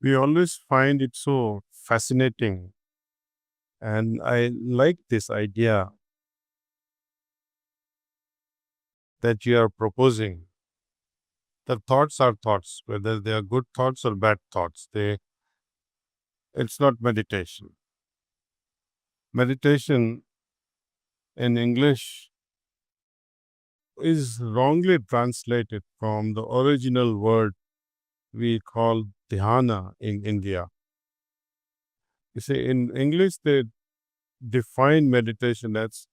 We always find it so fascinating. And I like this idea that you are proposing. The thoughts are thoughts, whether they are good thoughts or bad thoughts. It's not meditation. Meditation in English is wrongly translated from the original word we call dhyana in India. You see, in English, they define meditation as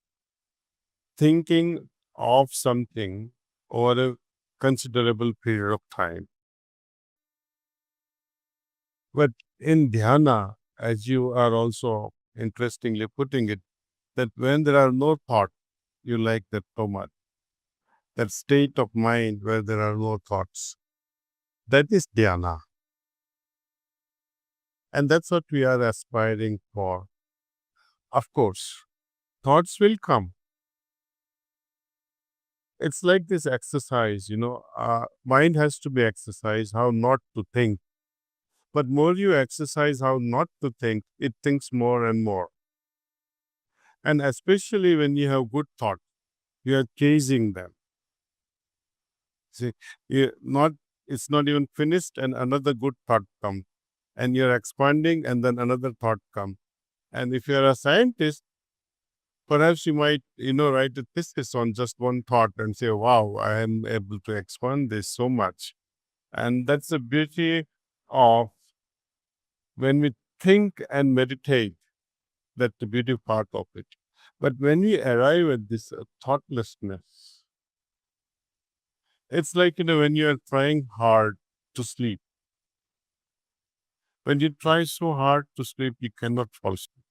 thinking of something over a considerable period of time. But in dhyana, as you are also interestingly putting it, that when there are no thoughts, you like that so much, that state of mind where there are no thoughts, that is dhyana. And that's what we are aspiring for. Of course, thoughts will come. It's like this exercise, mind has to be exercised, how not to think. But more you exercise how not to think, it thinks more and more. And especially when you have good thoughts, you are chasing them. See, you not it's not even finished, and another good thought comes, and you're expanding, and then another thought comes. And if you're a scientist, perhaps you might, write a thesis on just one thought and say, "Wow, I am able to expand this so much." And that's the beauty of when we think and meditate. That's the beauty part of it. But when we arrive at this thoughtlessness, it's like, when you are trying hard to sleep. When you try so hard to sleep, you cannot fall asleep.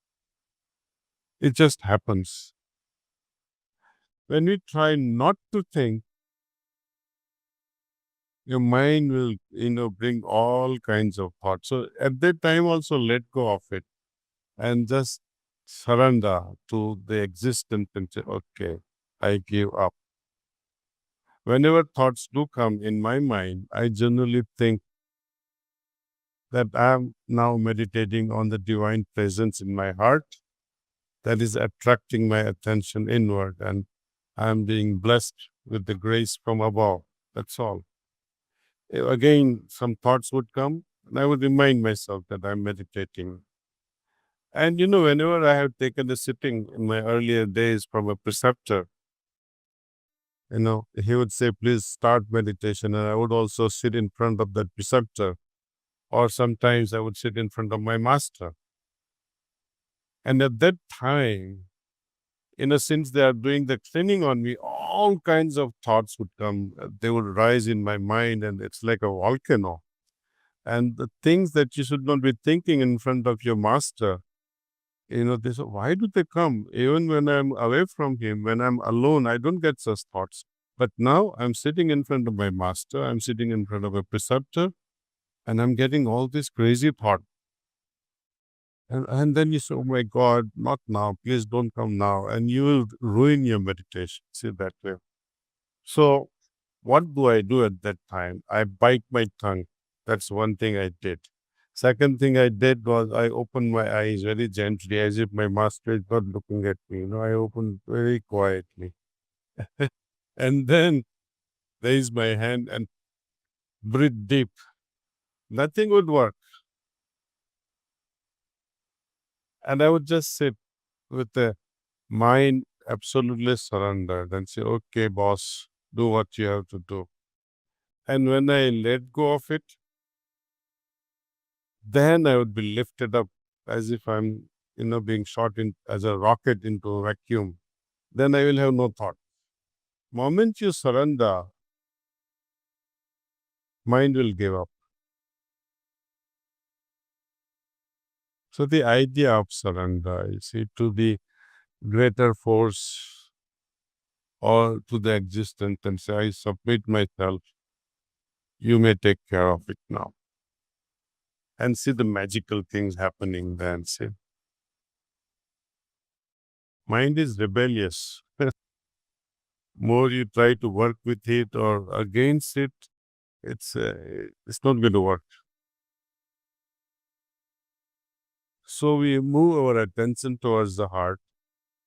It just happens. When we try not to think, your mind will, bring all kinds of thoughts. So at that time, also let go of it and just surrender to the existence and say, okay, I give up. Whenever thoughts do come in my mind, I generally think that I'm now meditating on the divine presence in my heart that is attracting my attention inward, and I'm being blessed with the grace from above. That's all. Again, some thoughts would come, and I would remind myself that I'm meditating. And whenever I have taken a sitting in my earlier days from a preceptor, he would say, please start meditation. And I would also sit in front of that preceptor, or sometimes I would sit in front of my master. And at that time, in a sense, they are doing the cleaning on me, all kinds of thoughts would come. They would rise in my mind, and it's like a volcano. And the things that you should not be thinking in front of your master, they say, why do they come? Even when I'm away from him, when I'm alone, I don't get such thoughts. But now I'm sitting in front of my master, I'm sitting in front of a preceptor, and I'm getting all this crazy thought. And then you say, oh my God, not now. Please don't come now. And you will ruin your meditation. See that way. So what do I do at that time? I bite my tongue. That's one thing I did. Second thing I did was I opened my eyes very gently as if my master is not looking at me. I opened very quietly. And then raise my hand and breathe deep. Nothing would work. And I would just sit with the mind absolutely surrendered and say, okay, boss, do what you have to do. And when I let go of it, then I would be lifted up as if I'm, being shot in as a rocket into a vacuum. Then I will have no thought. Moment you surrender, mind will give up. So the idea of surrender, to the greater force or to the existence and say, I submit myself, you may take care of it now. And see the magical things happening then. See, mind is rebellious. More you try to work with it or against it, it's not going to work. So we move our attention towards the heart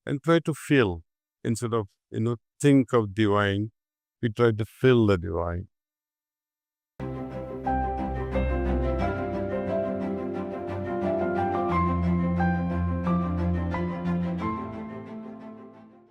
and try to feel instead of, think of divine. We try to feel the divine.